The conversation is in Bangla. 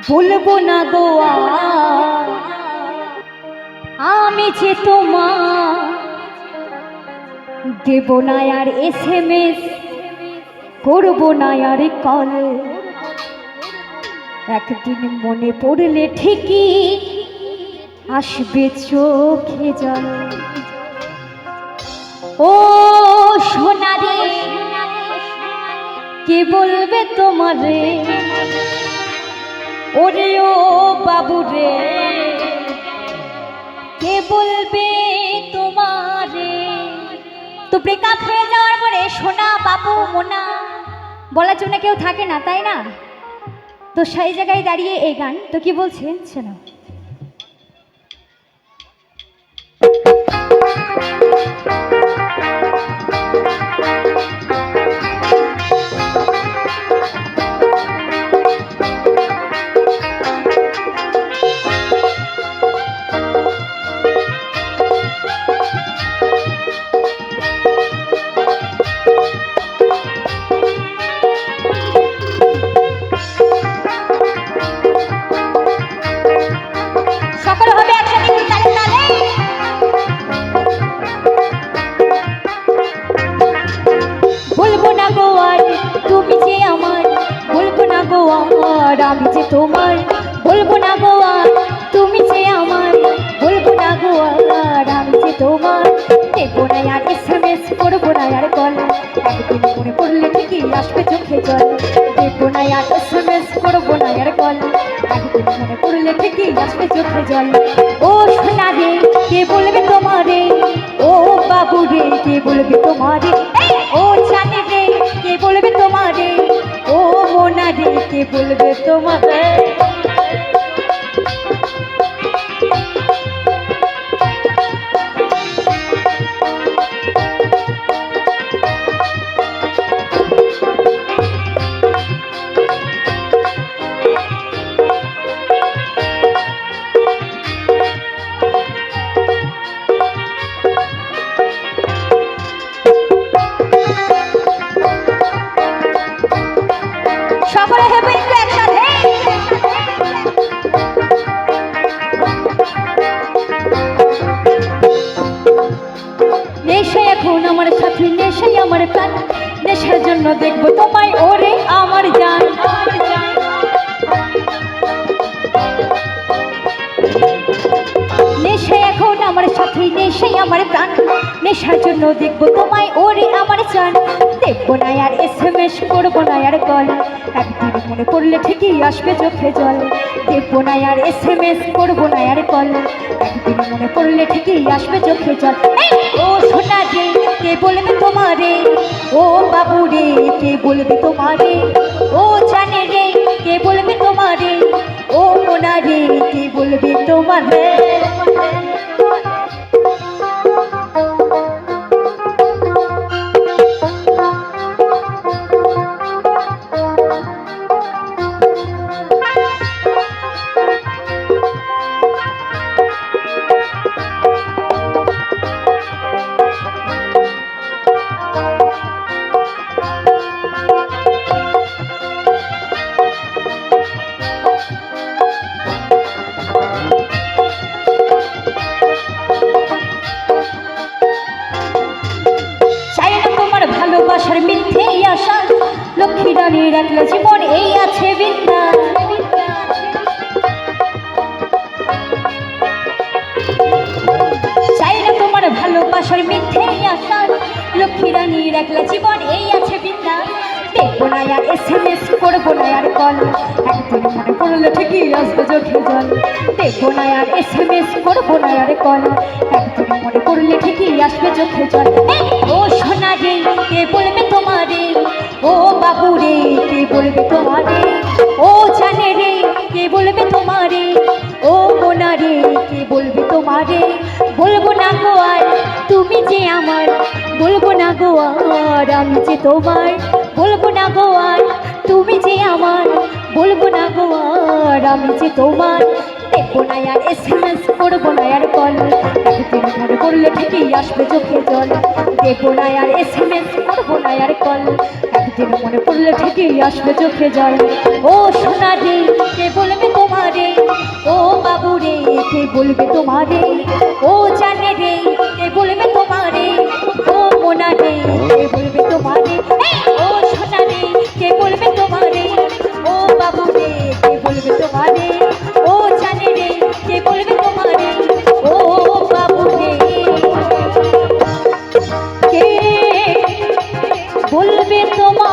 বলবো না গো আমি যে তোমার দেব না আর SMS করবো না আর কল। একদিন মনে পড়লে ঠিকই আসবে চোখে জল। ও সোনা রে কে বলবে তোমারে, ওরে ও বাবু রে কে বলবে তোমারে। তো ব্রেকআপ হয়ে যাওয়ার পরে সোনা বাবু মোনা বলার জন্য কেউ থাকে না, তাই না? তো সেই জায়গায় দাঁড়িয়ে এই গান তো কি বলছে শোনো। আমি যে তোমার বলবো না গো আর তুমি যে আমার বলবো না গো আর আমি যে তোমার দেবো না আর SMS করবো না আর কল। একদিন মনে পড়লে ঠিকই আসবে চোখে জল। দেবো না আর SMS করবো না আর কল। একদিন মনে পড়লে ঠিকই আসবে চোখে জল। ও সোনা রে কে বলবে তোমারে, ও বাবু রে কে বলবে তোমারে, ও জানে রে কে বলবে তোমারে, ও মোনা রে কে বলবে তোমারে। সকলে হেবে একটু একসাথে। নেশা এখন আমার সাথে, নেশাই আমার প্রাণ, নেশার জন্য দেখবো তোমায় ওরে আমার জান। নেশা এখন আমার সাথে, নেশাই আমার প্রাণ, নেশার জন্য দেখবো তোমায় ওরে আমার জান। দেখবো না আর SMS করবো না আর কল। একদিন মনে পড়লে ঠিকই আসবে চোখে জল। দেখবো না আর SMS করবো না আর কল। একদিন মনে পড়লে ঠিকই আসবে চোখে জল। ও সোনা রে কে বলবে তোমারে, ও বাবু রে কে বলবে তোমারে, ও জানে রে কে বলবে তোমারে, ও মোনা রে কে বলবে তোমারে। ভালোবাসার মিথ্যে আশা লক্ষ্মী রানী রাখলো জীবন এই আছে বিন্দা। চাই না তোমার ভালোবাসার মিথ্যে আশা লক্ষ্মী রানী রাখলো জীবন এই আছে বিন্দা। দেখবো না আর SMS করবো না আর কল। একদিন মনে পড়লে ঠিকই আসবে চোখে জল। দেখবো না আর SMS করবো না আর কল। একদিন মনে পড়লে ঠিকই আসবে চোখে জল। ও সোনা রে কে বলবে তোমারে, ও বাবু রে কে বলবে তোমারে, ও জানে রে কে বলবে তোমারে, ও মোনা রে কে বলবে তোমারে। বলবো না গো আর তুমি যে আমার, বলবো না গো আর আমি যে তোমার, বলবো না গো আর তুমি যে আমার, বলবো না গো আর আমি যে তোমার। দেখবো না আর SMS করবো না আর কল। একদিন মনে পড়লে ঠিকই আসবে চোখে জল। দেখবো না আর SMS করবো না আর কল। একদিন মনে পড়লে ঠিকই আসবে চোখে জল। ও সোনা রে কে বলবে তোমারে, ও বাবু রে কে বলবে তোমারে, ও জানে রে কে বলবে তোমারে, ও মোনা রে কে বলবে তোমারে, ও সোনা রে কে বলবে তোমারে, ও বাবু রে কে বলবে তোমারে, ও জানে রে কে বলবে তোমারে, ও বাবু রে কে বলবে তোমার।